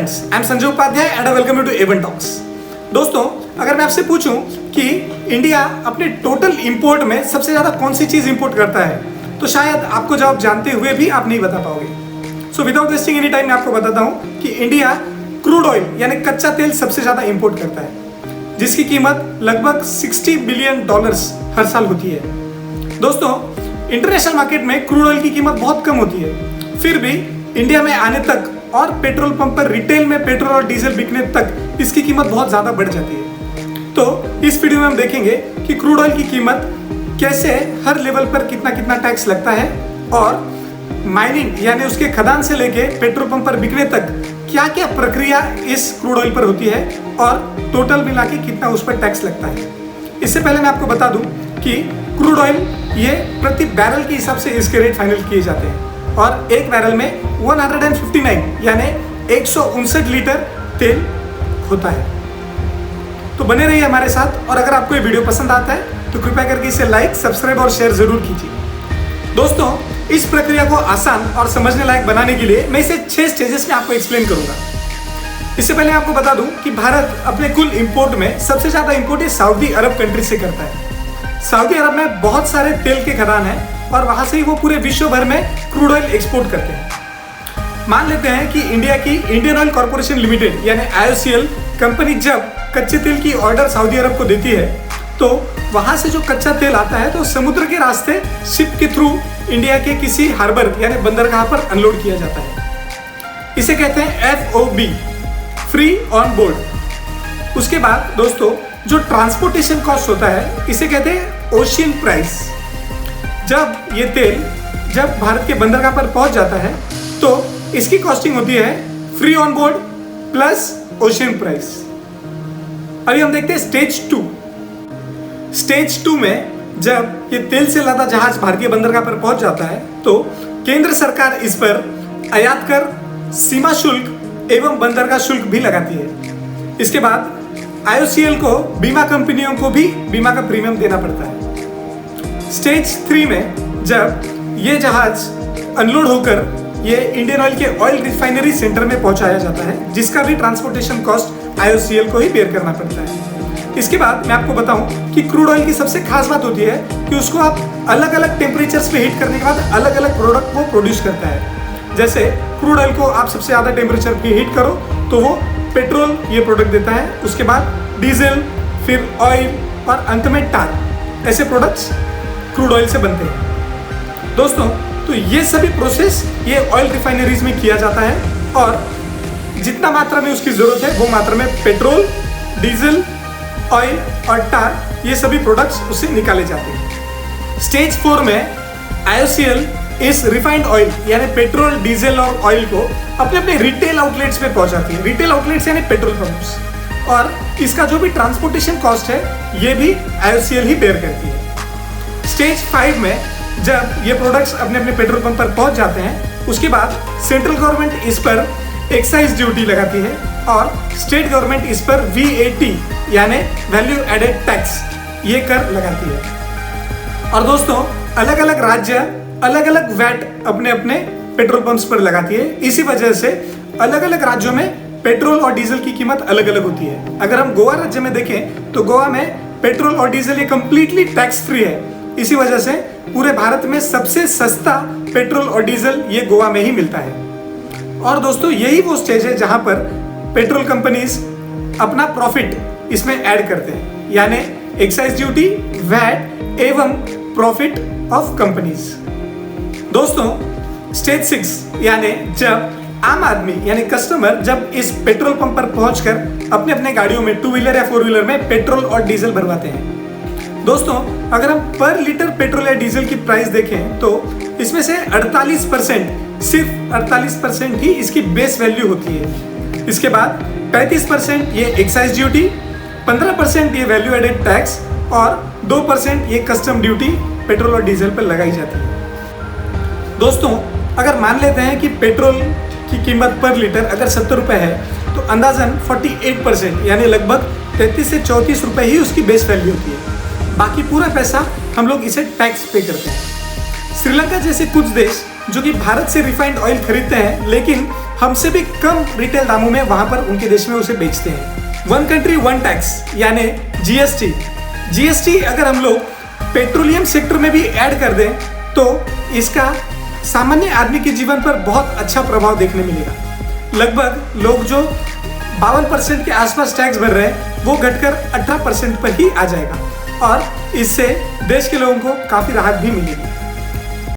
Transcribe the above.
Friends, I am Sanjay Upadhyay and I welcome you to Avon talks. दोस्तों, अगर मैं आपसे पूछूं कि इंडिया अपने टोटल इंपोर्ट में सबसे ज़्यादा कौन सी चीज़ इंपोर्ट करता है, तो शायद आपको जवाब जानते हुए भी आप नहीं बता पाओगे। So without wasting any time मैं आपको बताता हूँ कि इंडिया क्रूड ऑयल यानी कच्चा तेल सबसे ज़्यादा इंपोर्ट करता है, जिसकी कीमत लगभग $60 बिलियन हर साल होती है। दोस्तों, इंटरनेशनल मार्केट में क्रूड ऑयल की कीमत बहुत कम होती है, फिर भी इंडिया में आने तक और पेट्रोल पंप पर रिटेल में पेट्रोल और डीजल बिकने तक इसकी कीमत बहुत ज़्यादा बढ़ जाती है। तो इस वीडियो में हम देखेंगे कि क्रूड ऑयल की कीमत कैसे हर लेवल पर कितना कितना टैक्स लगता है और माइनिंग यानी उसके खदान से लेके पेट्रोल पंप पर बिकने तक क्या क्या प्रक्रिया इस क्रूड ऑयल पर होती है और टोटल मिला के कितना उस पर टैक्स लगता है। इससे पहले मैं आपको बता दूं कि क्रूड ऑयल ये प्रति बैरल के हिसाब से इसके रेट फाइनल किए जाते हैं और एक बैरल में 159 यानी 159 लीटर तेल होता है। तो बने रहिए हमारे साथ, और अगर आपको ये वीडियो पसंद आता है तो कृपया करके इसे लाइक, सब्सक्राइब और शेयर जरूर कीजिए। दोस्तों, इस प्रक्रिया को आसान और समझने लायक बनाने के लिए मैं इसे 6 स्टेजेस में आपको एक्सप्लेन करूंगा। इससे पहले आपको बता दूं कि भारत अपने कुल इंपोर्ट में सबसे ज्यादा इंपोर्ट सऊदी अरब कंट्री से करता है। सऊदी अरब में बहुत सारे तेल के खदान हैं और वहां से ही वो पूरे विश्व भर में क्रूड ऑयल एक्सपोर्ट करते हैं। मान लेते हैं कि इंडिया की इंडियन ऑयल कॉर्पोरेशन लिमिटेड यानी IOCL कंपनी जब कच्चे तेल की ऑर्डर सऊदी अरब को देती है, तो वहां से जो कच्चा तेल आता है तो समुद्र के रास्ते शिप के थ्रू इंडिया के किसी हार्बर यानी बंदरगाह पर अनलोड किया जाता है। इसे कहते हैं FOB, फ्री ऑन बोर्ड। उसके बाद दोस्तों, जो ट्रांसपोर्टेशन कॉस्ट होता है इसे कहते हैं ओशियन प्राइस। जब ये तेल जब भारत के बंदरगाह पर पहुंच जाता है तो इसकी कॉस्टिंग होती है free on board plus ocean price. अभी हम देखते हैं स्टेज 2। स्टेज 2 में जब ये तेल से लादा जहाज भारतीय बंदरगाह पर पहुंच जाता है तो केंद्र सरकार इस पर आयात कर, सीमा शुल्क एवं बंदरगाह शुल्क भी लगाती है। इसके बाद IOCL को बीमा कंपनियों को भी बीमा का प्रीमियम देना पड़ता है। स्टेज 3 में जब ये जहाज अनलोड होकर ये इंडियन ऑयल के ऑयल रिफाइनरी सेंटर में पहुंचाया जाता है, जिसका भी ट्रांसपोर्टेशन कॉस्ट IOCL को ही बेयर करना पड़ता है। इसके बाद मैं आपको बताऊं कि क्रूड ऑयल की सबसे खास बात होती है कि उसको आप अलग अलग टेम्परेचर्स पे हीट करने के बाद अलग अलग प्रोडक्ट को प्रोड्यूस करता है। जैसे क्रूड ऑयल को आप सबसे ज़्यादा टेम्परेचर पे हीट करो तो वो पेट्रोल ये प्रोडक्ट देता है, उसके बाद डीजल, फिर ऑयल और अंत में टार, ऐसे प्रोडक्ट्स क्रूड ऑयल से बनते हैं। दोस्तों, तो ये सभी प्रोसेस ये ऑयल रिफाइनरीज में किया जाता है और जितना मात्रा में उसकी जरूरत है वो मात्रा में पेट्रोल, डीजल, ऑयल और टार ये सभी प्रोडक्ट्स उससे निकाले जाते हैं। स्टेज 4 में IOCL इस रिफाइंड ऑयल यानी पेट्रोल, डीजल और ऑयल को अपने अपने रिटेल आउटलेट्स में पहुंचाती है। रिटेल आउटलेट्स यानी पेट्रोल पंप्स, और इसका जो भी ट्रांसपोर्टेशन कॉस्ट है ये भी IOCL ही बेयर करती है। स्टेज 5 में जब ये प्रोडक्ट्स अपने अपने पेट्रोल पंप पर पहुंच जाते हैं, उसके बाद सेंट्रल गवर्नमेंट इस पर एक्साइज ड्यूटी लगाती है और स्टेट गवर्नमेंट इस पर VAT यानी वैल्यू एडेड टैक्स ये कर लगाती है। और दोस्तों, अलग अलग राज्य अलग अलग वैट अपने अपने पेट्रोल पंप्स पर लगाती है। इसी वजह से अलग अलग राज्यों में पेट्रोल और डीजल की कीमत अलग अलग होती है। अगर हम गोवा राज्य में देखें तो गोवा में पेट्रोल और डीजल ये कंप्लीटली टैक्स फ्री है। इसी वजह से पूरे भारत में सबसे सस्ता पेट्रोल और डीजल ये गोवा में ही मिलता है। और दोस्तों, यही वो स्टेज है जहां पर पेट्रोल कंपनीज अपना प्रॉफिट इसमें ऐड करते हैं, यानी एक्साइज ड्यूटी, वैट एवं प्रॉफिट ऑफ कंपनीज। दोस्तों, स्टेज 6 यानी जब आम आदमी यानी कस्टमर जब इस पेट्रोल पंप पर पहुंचकर अपने अपने गाड़ियों में 2 व्हीलर या 4 व्हीलर में पेट्रोल और डीजल भरवाते हैं। दोस्तों, अगर हम पर लीटर पेट्रोल या डीजल की प्राइस देखें तो इसमें से 48%, सिर्फ 48% ही इसकी बेस वैल्यू होती है। इसके बाद 35% ये एक्साइज ड्यूटी, 15% ये वैल्यू एडेड टैक्स और 2% ये कस्टम ड्यूटी पेट्रोल और डीजल पर लगाई जाती है। दोस्तों, अगर मान लेते हैं कि पेट्रोल की कीमत पर लीटर अगर 70 रुपये है तो अंदाजन 48% यानी लगभग 33 से 34 रुपये ही उसकी बेस वैल्यू होती है। बाकी पूरा पैसा हम लोग इसे टैक्स पे करते हैं। श्रीलंका जैसे कुछ देश जो कि भारत से रिफाइंड ऑयल खरीदते हैं लेकिन हमसे भी कम रिटेल दामों में वहां पर उनके देश में उसे बेचते हैं। वन कंट्री वन टैक्स यानी जीएसटी अगर हम लोग पेट्रोलियम सेक्टर में भी ऐड कर दें तो इसका सामान्य आदमी के जीवन पर बहुत अच्छा प्रभाव देखने मिलेगा। लगभग लोग जो 52% के आसपास टैक्स भर रहे हैं वो घटकर 18% पर ही आ जाएगा और इससे देश के लोगों को काफी राहत भी मिलेगी।